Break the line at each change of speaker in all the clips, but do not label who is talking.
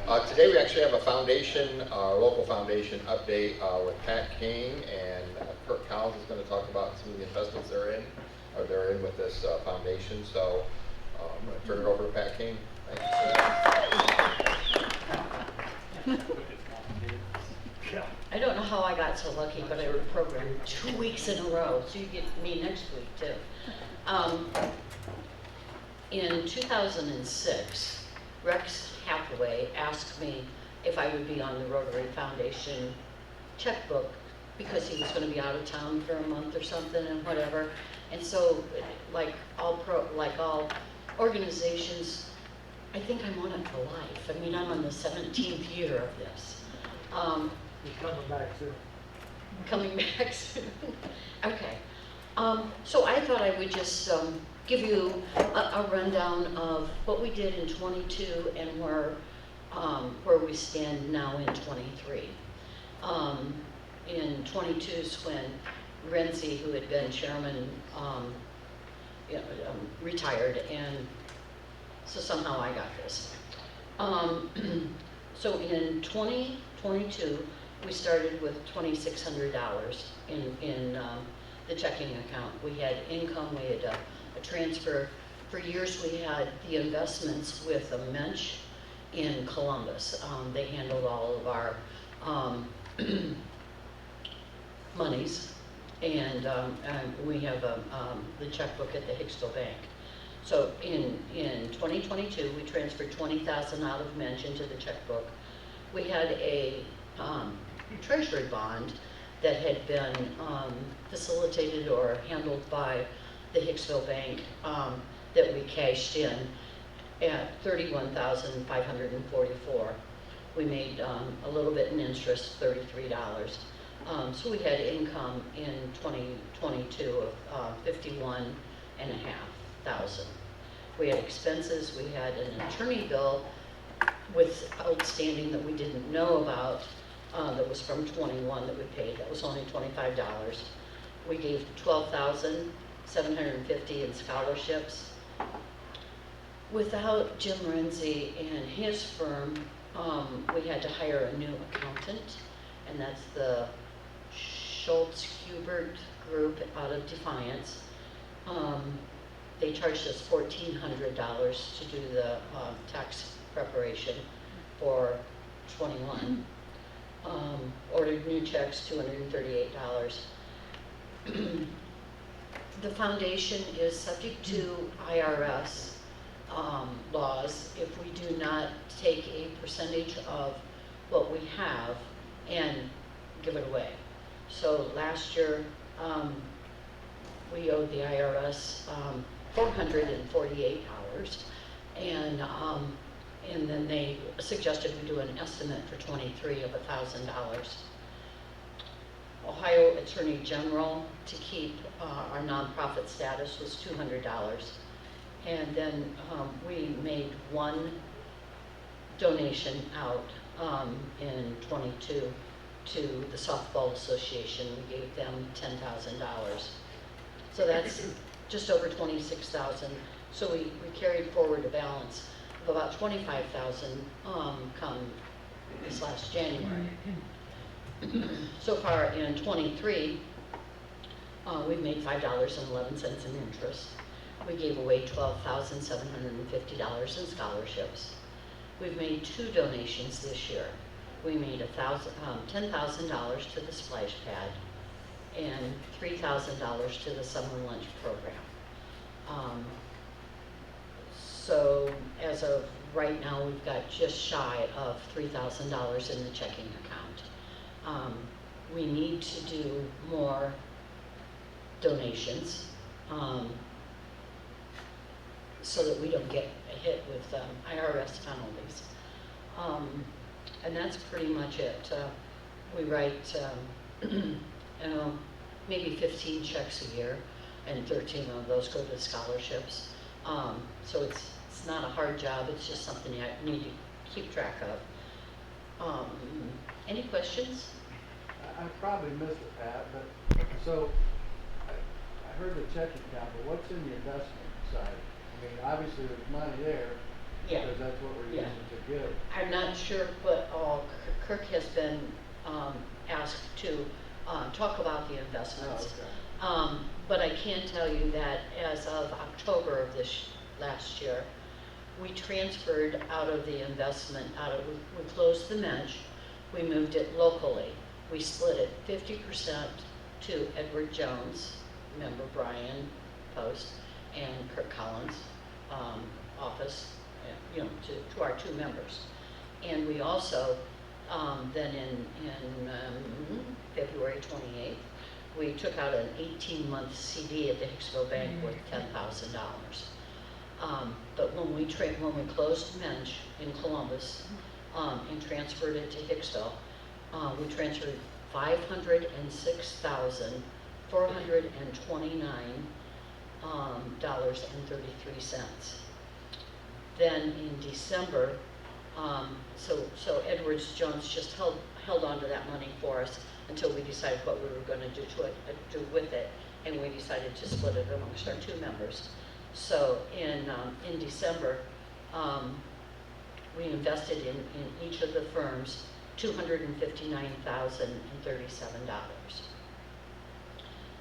Today we actually have a foundation, local foundation update with Pat King, and Kirk is going to talk about some of the investments they're in with this foundation. So I'm going to turn it over to Pat King. Thank you.
I don't know how I got so lucky, but I were programmed 2 weeks in a row, so you get me next week too. In 2006, Rex Hathaway asked me if I would be on the Rotary Foundation checkbook because he was going to be out of town for a month or something and whatever. And so, like all organizations, I think I'm on it for life. I mean, I'm on the 17th year of this.
He's coming back soon.
Coming back soon. Okay. So I thought I would just give you a rundown of what we did in 22 and where we stand now in 23. In 22 is when Renzi, who had been chairman, retired, and so somehow I got this. So in 2022, we started with $2,600 in the checking account. We had income, we had a transfer. For years we had the investments with a mensch in Columbus. They handled all of our monies, and we have the checkbook at the Hicksville Bank. So in 2022, we transferred $20,000 out of mensch into the checkbook. We had a treasury bond that had been facilitated or handled by the Hicksville Bank that we cashed in at $31,544. We made a little bit in interest, $33. So we had income in 2022 of $51,500. We had expenses. We had an attorney bill with outstanding that we didn't know about that was from 21 that we paid. That was only $25. We gave $12,750 in scholarships. Without Jim Renzi and his firm, we had to hire a new accountant, and that's the Schultz-Hubert Group out of Defiance. They charged us $1,400 to do the tax preparation for 21. Ordered new checks, $238. The foundation is subject to IRS laws if we do not take a percentage of what we have and give it away. So last year we owed the IRS $448, and then they suggested we do an estimate for 23 of $1,000. Ohio Attorney General to keep our nonprofit status was $200. And then we made one donation out in 22 to the Softball Association. We gave them $10,000. So that's just over $26,000. So we carried forward a balance of about $25,000 come this last January. So far in 23, we've made $5.11 in interest. We gave away $12,750 in scholarships. We've made 2 donations this year. We made $10,000 to the splash pad and $3,000 to the summer lunch program. So as of right now, we've got just shy of $3,000 in the checking account. We need to do more donations so that we don't get hit with IRS penalties. And that's pretty much it. We write maybe 15 checks a year, and 13 of those go to scholarships. So it's not a hard job, it's just something you need to keep track of. Any questions?
I probably missed it, Pat, but so I heard the checking account, but what's in the investment side? I mean, obviously there's money there.
Yeah.
Because that's what we're
Yeah.
using to give.
I'm not sure, but Kirk has been asked to talk about the investments.
Oh, okay.
But I can tell you that as of October of this last year, we transferred out of the investment, we closed the Mensch, we moved it locally. We split it 50% to Edward Jones, member Brian Post, and Kirk Collins' office, you know, to our two members. And we also, then in February 28th, we took out an 18-month CD at the Hicksville Bank worth $10,000. But when we closed Mensch in Columbus and transferred it to Hicksville, we transferred $529.33. Then in December, so Edwards Jones just held on to that money for us until we decided what we were going to do with it, and we decided to split it amongst our two members. So in December, we invested in each of the firms $259,037.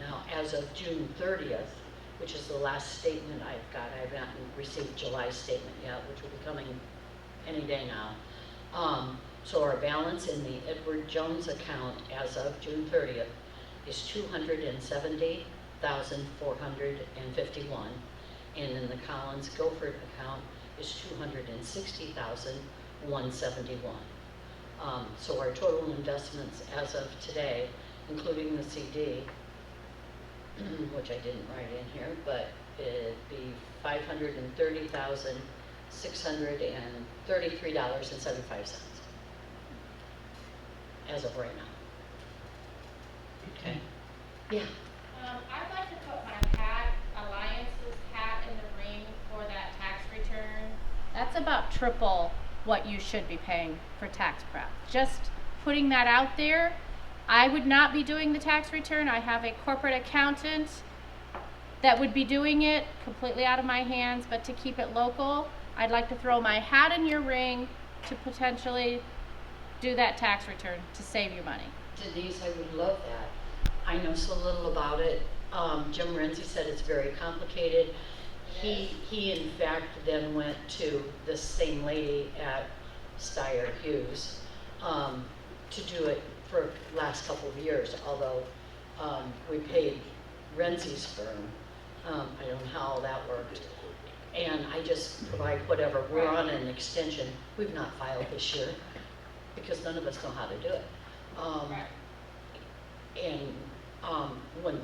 Now, as of June 30th, which is the last statement I've got, I have not received July's statement yet, which will be coming any day now. So our balance in the Edward Jones account as of June 30th is $270,451, and in the Collins Guilford account is $260,171. So our total investments as of today, including the CD, which I didn't write in here, but it'd be $530,633.75 as of right now. Okay. Yeah.
I'd like to put my Alliance's hat in the ring for that tax return. That's about triple what you should be paying for tax prep. Just putting that out there. I would not be doing the tax return. I have a corporate accountant that would be doing it completely out of my hands, but to keep it local, I'd like to throw my hat in your ring to potentially do that tax return to save you money.
Denise, I would love that. I know so little about it. Jim Renzi said it's very complicated. He in fact then went to this same lady at Steyer Hughes to do it for the last couple of years, although we paid Renzi's firm. I don't know how that worked. And I just provide whatever. We're on an extension. We've not filed this year because none of us know how to do it. And when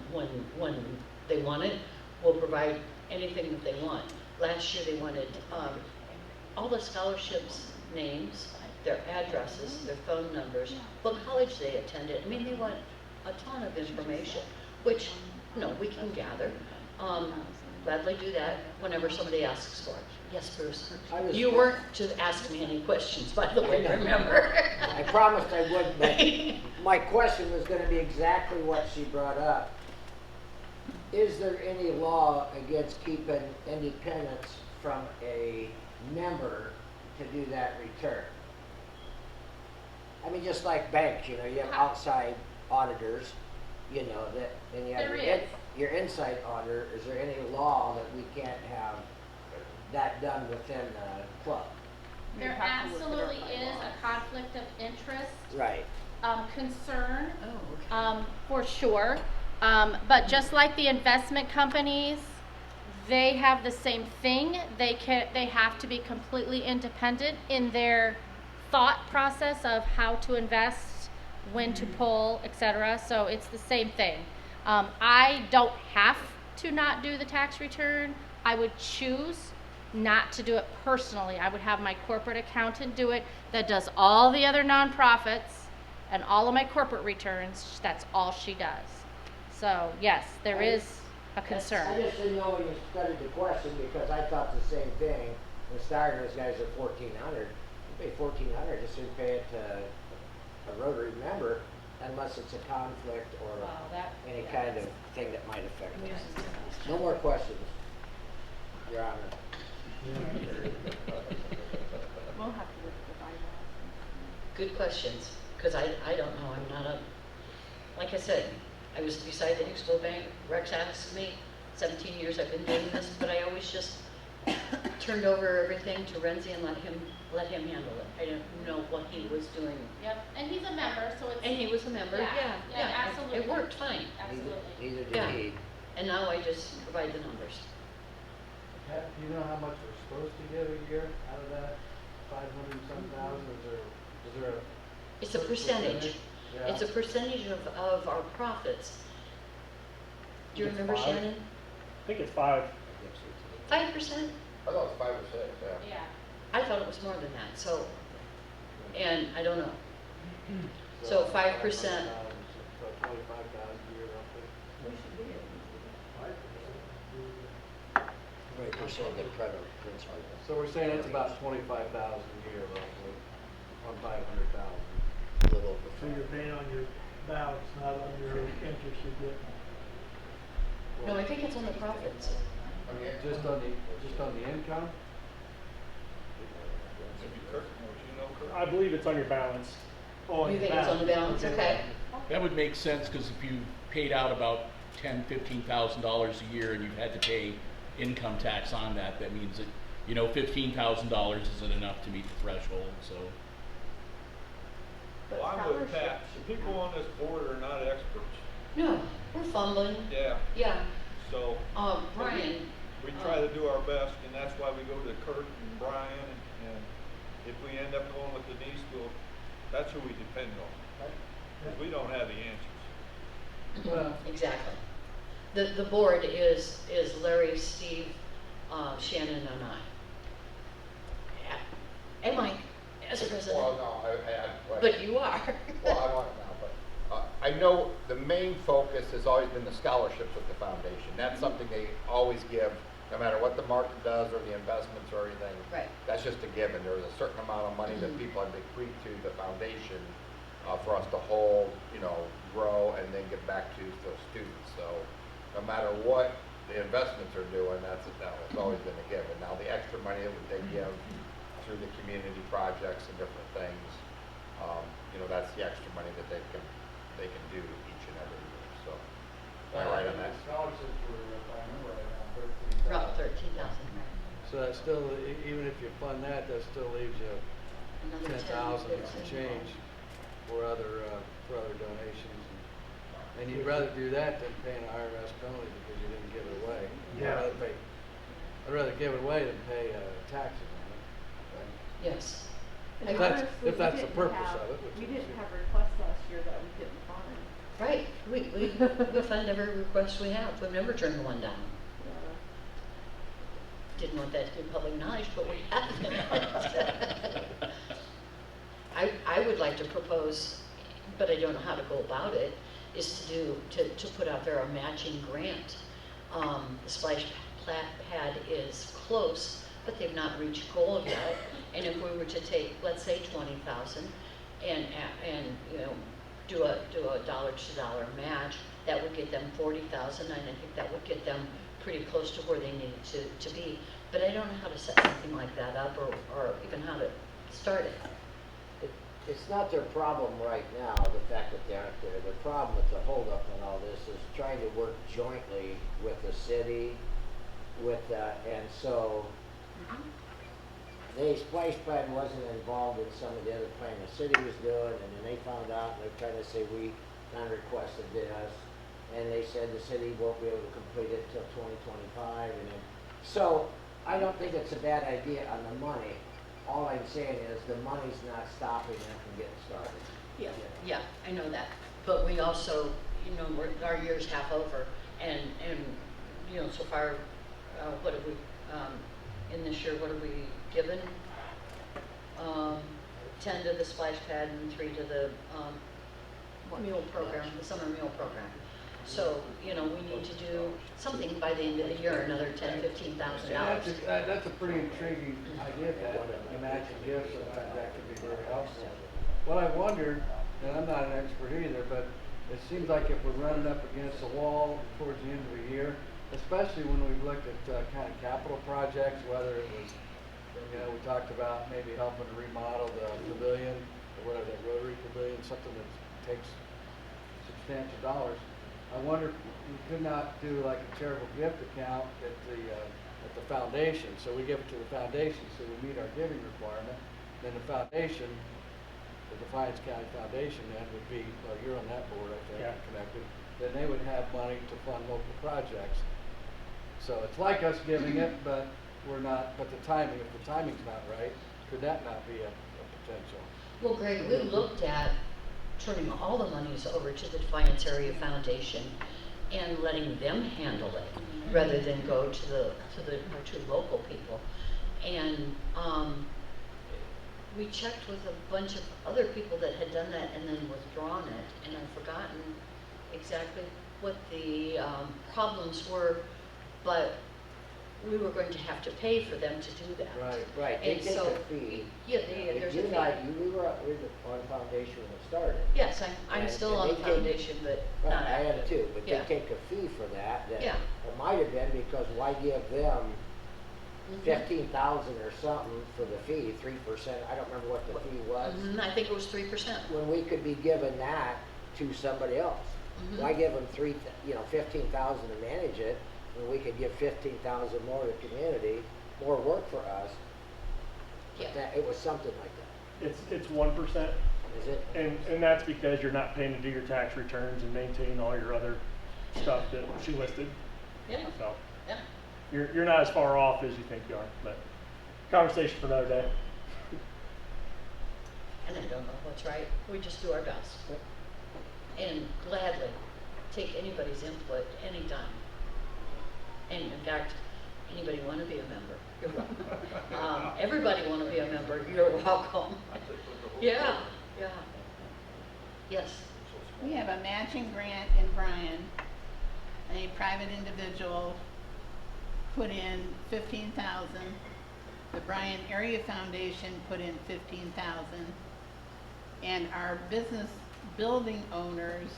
they want it, we'll provide anything that they want. Last year they wanted all the scholarships names, their addresses, their phone numbers, what college they attended. I mean, they want a ton of information, which, we can gather. Gladly do that whenever somebody asks for it. Yes, Bruce? You weren't to ask me any questions, by the way, remember?
I promised I would, but my question was going to be exactly what she brought up. Is there any law against keeping independents from a member to do that return? I mean, just like banks, you have outside auditors, that, and you have your inside auditor. Is there any law that we can't have that done within the club?
There absolutely is a conflict of interest
Right.
concern,
Oh, okay.
for sure. But just like the investment companies, they have the same thing. They have to be completely independent in their thought process of how to invest, when to pull, etc. So it's the same thing. I don't have to not do the tax return. I would choose not to do it personally. I would have my corporate accountant do it that does all the other nonprofits and all of my corporate returns. That's all she does. So yes, there is a concern.
I just didn't know when you studied the question because I thought the same thing. When starting, those guys are $1,400. You pay $1,400 just to pay it to a Rotary member, unless it's a conflict or any kind of thing that might affect it. No more questions, Your Honor.
questions, because I don't know, I'm not a, like I said, I was beside the Hicksville Bank, Rex asked me, 17 years I've been doing this, but I always just turned over everything to Renzi and let him handle it. I didn't know what he was doing.
Yep, and he's a member, so it's.
And he was a member,
Yeah,
yeah,
yeah, absolutely.
It worked fine.
Absolutely.
Neither did
Yeah.
he.
And now I just provide the numbers.
Pat, do you know how much we're supposed to get a year out of that 500 and some thousand? Is there a?
It's a
certain
percentage.
Yeah.
It's a percentage of our profits. Do you
It's
remember,
5?
Shannon?
I think it's 5.
5%?
I thought it was 5 or 6, yeah.
Yeah.
I thought it was more than that, so, and I don't know. So 5%.
500,000, so 25,000 a year roughly.
Right, percent of credit principal.
So we're saying it's about 25,000 a year roughly, on 500,000.
A little over.
So you're paying on your balance, not on your interest you get.
No, I think it's on the profits.
Just on the income?
I believe it's on your balance.
Oh,
You think it's on the balance, okay?
That would make sense, because if you paid out about $10,000-15,000 a year and you had to pay income tax on that, that means that, you know, $15,000 isn't enough to meet the threshold, so.
Well, I'm with Pat. The people on this board are not experts.
No, we're fumbling,
Yeah,
yeah.
so
Brian,
we try to do our best, and that's why we go to Kirk and Brian, and if we end up going with Denise, that's who we depend on. 'Cause we don't have the answers.
Well,
exactly. The board is Larry, Steve, Shannon, and I. Yeah. And Mike, as a president.
Well, no, I
But you are.
Well, I want it now, but I know the main focus has always been the scholarships with the foundation. That's something they always give, no matter what the market does or the investments or anything.
Right.
That's just a given. There's a certain amount of money that people have bequeathed to the foundation for us to hold, you know, grow, and then give back to those students. So no matter what the investments are doing, that's always been a given. Now the extra money that they give through the community projects and different things, you know, that's the extra money that they can do each and every year. So, am I right on that?
Scholarships were, if I remember right, around
About 13,000.
So that's still, even if you fund that, that still leaves you
Another
10,000 and some
15.
change for other donations. And you'd rather do that than pay an IRS penalty because you didn't give it away.
Yeah.
I'd rather give it away than pay taxes on it.
Yes.
If that's the purpose of it. which
We
is-
didn't have requests last year that we didn't fund.
Right. We fund every request we have. We've never turned one down. Didn't want that to be public knowledge, but we have. I would like to propose, but I don't know how to go about it, is to put out there a matching grant. The splash pad is close, but they've not reached goal yet. And if we were to take, let's say, 20,000 and you know, do a dollar-to-dollar match, that would get them 40,000, and I think that would get them pretty close to where they need to be. But I don't know how to set something like that up, or even how to start it.
It's not their problem right now, the fact that they aren't there. Their problem with the holdup and all this is trying to work jointly with the city, and so the splash pad wasn't involved in some of the other planning the city was doing, and then they found out, and they're trying to say we non-requested this, and they said the city won't be able to complete it until 2025, and then, so I don't think it's a bad idea on the money. All I'm saying is the money's not stopping them from getting started.
Yeah, I know that. But we also, you know, our year's half over, and you know, so far, what have we, in this year, what have we given? 10 to the splash pad and 3 to the meal program, the summer meal program. So, you know, we need to do something by the end of the year, another $10,000-15,000.
That's a pretty intriguing idea, that matching gifts, sometimes that could be very helpful. What I wondered, and I'm not an expert either, but it seems like if we're running up against a wall towards the end of the year, especially when we've looked at kind of capital projects, whether it was, you know, we talked about maybe helping to remodel the pavilion or whatever, that Rotary Pavilion, something that takes substantial dollars. I wonder if we could not do like a charitable gift account at the foundation, so we give it to the foundation, so we meet our giving requirement. Then the foundation, the Defiance County Foundation, then would be, well, you're on that board, I think,
Yeah.
connected. Then they would have money to fund local projects. So it's like us giving it, but we're not, but the timing, if the timing's not right, could that not be a potential?
Well, Greg, we looked at turning all the monies over to the Defiance Area Foundation and letting them handle it rather than go to the our two local people. And we checked with a bunch of other people that had done that and then withdrawn it, and I've forgotten exactly what the problems were, but we were going to have to pay for them to do that.
Right, they
And
take
so,
a fee.
yeah, there's a
You
fee.
and I, we were on foundation when it started.
Yes, I'm
And-
still
and
on
they
the
take-
foundation, but
Right,
not
I am
active.
too, but they
Yeah.
take a fee for that, that
Yeah.
it might have been because why give them
Mhm.
15,000 or something for the fee, 3%, I don't remember what the fee was.
I think it was 3%.
When we could be giving that to somebody else.
Mhm.
Why give them 15,000 to manage it, when we could give 15,000 more to the community, more work for us?
Yeah.
That, it was something like that,
It's 1%,
is it?
and that's because you're not paying to do your tax returns and maintain all your other stuff that she listed.
Yeah,
So
yeah.
you're not as far off as you think you are, but conversation for another day.
And I don't know what's right. We just do our best. And gladly take anybody's input anytime. And in fact, anybody want to be a member, you're welcome. Everybody want to be a member, you're welcome. Yeah, yeah. Yes.
We have a matching grant in Bryan. A private individual put in 15,000. The Bryan Area Foundation put in 15,000. And our business building owners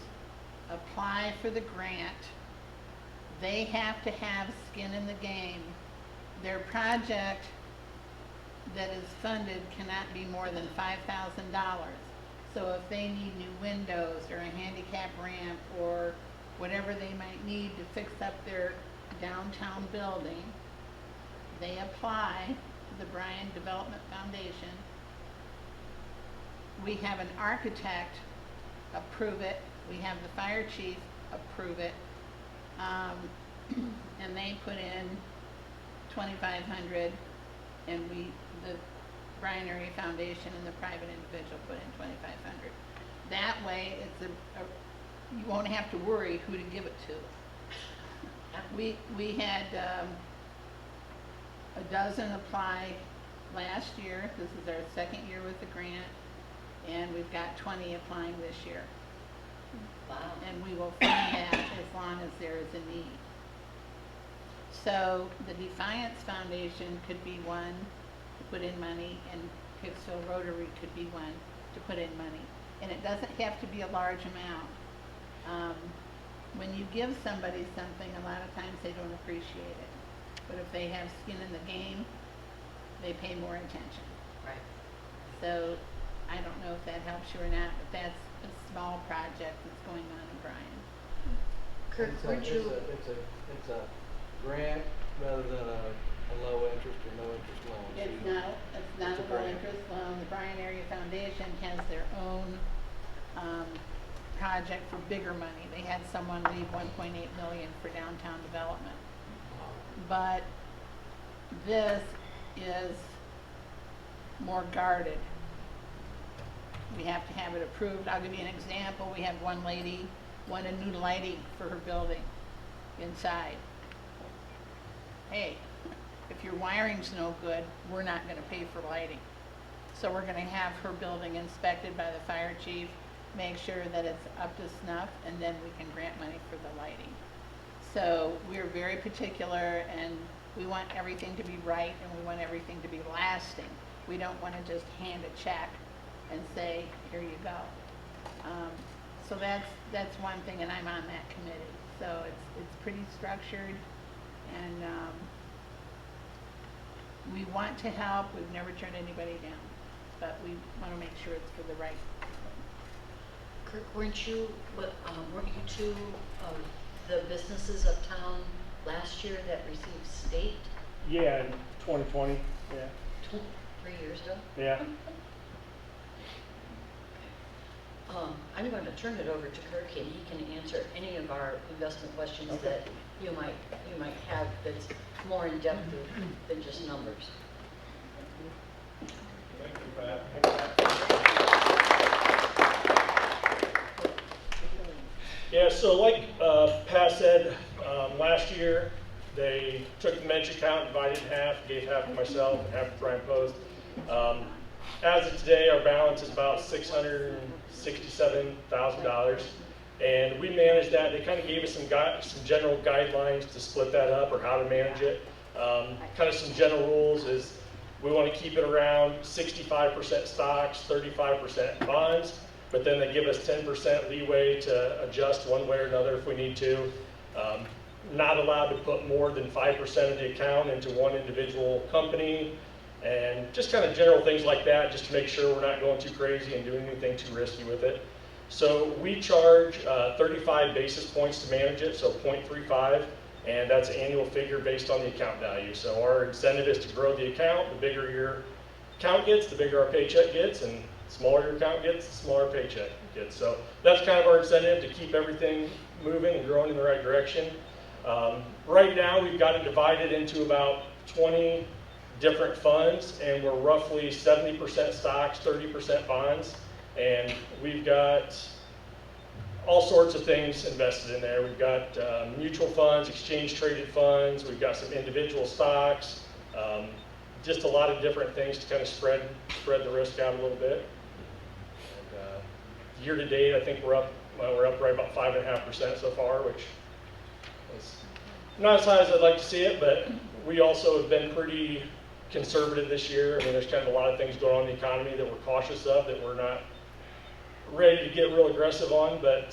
apply for the grant. They have to have skin in the game. Their project that is funded cannot be more than $5,000. So if they need new windows or a handicap ramp or whatever they might need to fix up their downtown building, they apply to the Bryan Development Foundation. We have an architect approve it. We have the fire chief approve it. And they put in 2,500, and the Bryan Area Foundation and the private individual put in 2,500. That way, you won't have to worry who to give it to. We had a dozen apply last year. This is our second year with the grant, and we've got 20 applying this year.
Wow.
And we will fund that as long as there is a need. So the Defiance Foundation could be one to put in money, and Hicksville Rotary could be one to put in money. And it doesn't have to be a large amount. When you give somebody something, a lot of times they don't appreciate it. But if they have skin in the game, they pay more attention.
Right.
So I don't know if that helps you or not, but that's a small project that's going on in Bryan.
Kirk,
It's a grant rather than a low interest or no interest loan. So
It's
you-
not
It's
a
a
low
grant.
interest loan. The Bryan Area Foundation has their own project for bigger money. They had someone leave 1.8 million for downtown development. But this is more guarded. We have to have it approved. I'll give you an example. We had one lady wanted new lighting for her building inside. Hey, if your wiring's no good, we're not going to pay for lighting. So we're going to have her building inspected by the fire chief, make sure that it's up to snuff, and then we can grant money for the lighting. So we're very particular, and we want everything to be right, and we want everything to be lasting. We don't want to just hand a check and say, here you go. So that's one thing, and I'm on that committee. So it's pretty structured, and we want to help. We've never turned anybody down. but we wanna make sure it's for the right.
Kirk, weren't you two of the businesses uptown last year that received state
Yeah, in 2020, yeah,
3 years ago?
yeah.
I'm going to turn it over to Kirk, and he can answer any of our investment questions
Okay.
that you might have that's more in depth than just numbers.
Thank you, Pat.
Yeah, so like Pat said, last year, they took the mensch account, divided it in half, gave half to myself and half to Brian Post. As of today, our balance is about $667,000. And we managed that. They kind of gave us some general guidelines to split that up or how to manage it. Kind of some general rules is we want to keep it around 65% stocks, 35% bonds, but then they give us 10% leeway to adjust one way or another if we need to. Not allowed to put more than 5% of the account into one individual company, and just kind of general things like that, just to make sure we're not going too crazy and doing anything too risky with it. So we charge 35 basis points to manage it, so 0.35, and that's an annual figure based on the account value. So our incentive is to grow the account. The bigger your account gets, the bigger our paycheck gets, and the smaller your account gets, the smaller paycheck gets. So that's kind of our incentive, to keep everything moving and growing in the right direction. Right now, we've got it divided into about 20 different funds, and we're roughly 70% stocks, 30% bonds, and we've got all sorts of things invested in there. We've got mutual funds, exchange-traded funds, we've got some individual stocks, just a lot of different things to kind of spread the risk out a little bit. And, year to date, I think we're up right about 5.5% so far, which is not as high as I'd like to see it, but we also have been pretty conservative this year. I mean, there's kind of a lot of things going on in the economy that we're cautious of, that we're not ready to get real aggressive on, but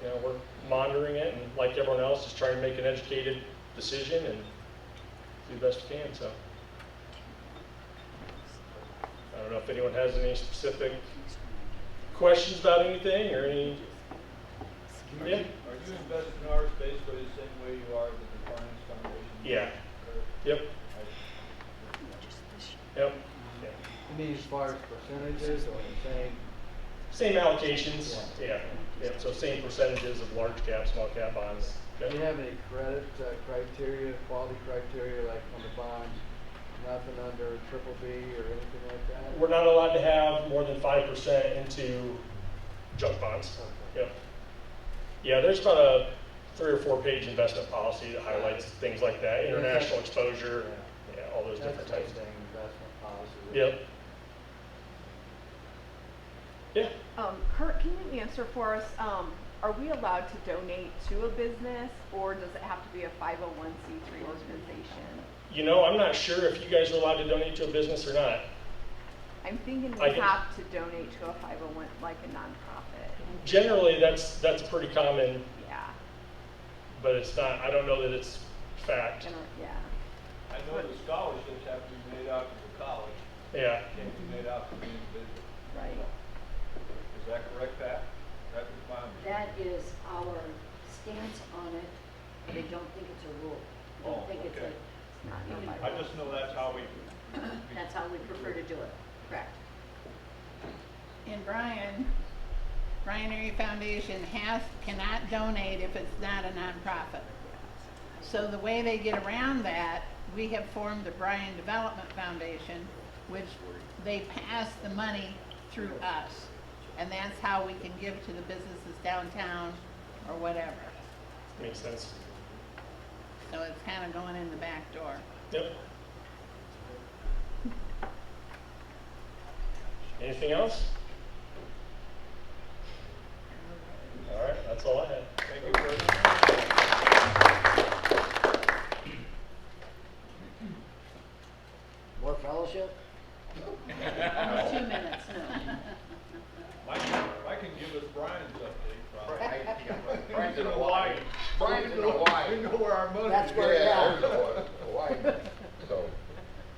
you know, we're monitoring it, and like everyone else, just trying to make an educated decision and do the best we can. So I don't know if anyone has any specific questions about anything or any. Yeah.
Are you investing in ours basically the same way you are with the Finance Foundation?
Yeah. Yep. Yep. Yeah.
You mean as far as percentages or the
Same allocations. Yeah. Yep. So same percentages of large cap, small cap bonds.
do you have any credit criteria, quality criteria, like on the bonds, nothing under triple B or anything like that?
We're not allowed to have more than 5% into junk bonds.
Okay.
Yep. Yeah, there's about a 3 or 4 page investment policy that highlights things like that, international exposure, yeah, all those
That's
different
the
types.
same thing, investment policy.
Yep. Yeah.
Kurt, can you answer for us, are we allowed to donate to a business, or does it have to be a 501c3 organization?
You know, I'm not sure if you guys are allowed to donate to a business or not.
I'm thinking
I
we
can-
have to donate to a 501, like a nonprofit.
Generally, that's a pretty common,
Yeah.
but it's not, I don't know that it's fact.
Yeah.
I know the scholarships have to be made out to the college,
Yeah.
can't be made out to the individual.
Right.
Is that correct, Pat? That was my
That is our stance on it, but I don't think it's a rule. I
Oh,
don't think it's
okay.
It's not done by
I
law.
just know that's how we.
that's how we prefer to do it. Correct.
And Bryan Rotary Foundation cannot donate if it's not a nonprofit. So the way they get around that, we have formed the Bryan Development Foundation, which they pass the money through us. And that's how we can give to the businesses downtown or whatever.
Makes sense.
So it's kind of going in the back door.
Yep. Anything else? All right, that's all I had.
Thank you, Kirk.
More fellowship?
2 minutes, no.
Mike can give us Brian's update, probably.
Brian's in
He's
Hawaii. Brian's in Hawaii.
We know where our money is.
That's where it's at.
Hawaii. So,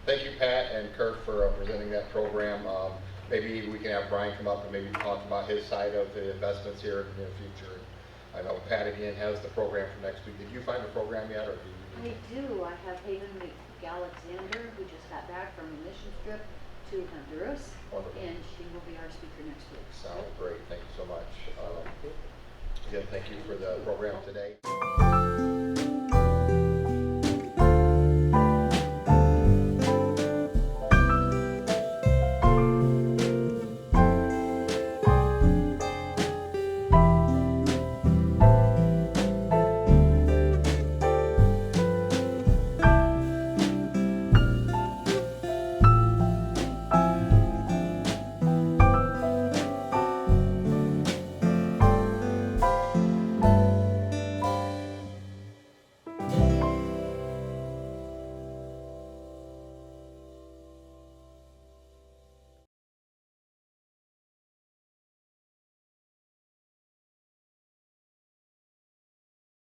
thank you, Pat and Kirk, for presenting that program. Maybe we can have Brian come up and maybe talk about his side of the investments here in the near future. I know Pat again has the program for next week. Did you find the program yet, or do you?
I do. I have Hayden Alexander, who just got back from a mission trip to Honduras,
Wonderful.
and she will be our speaker next week.
Sounds great. Thank you so much. Again, thank you for the program today.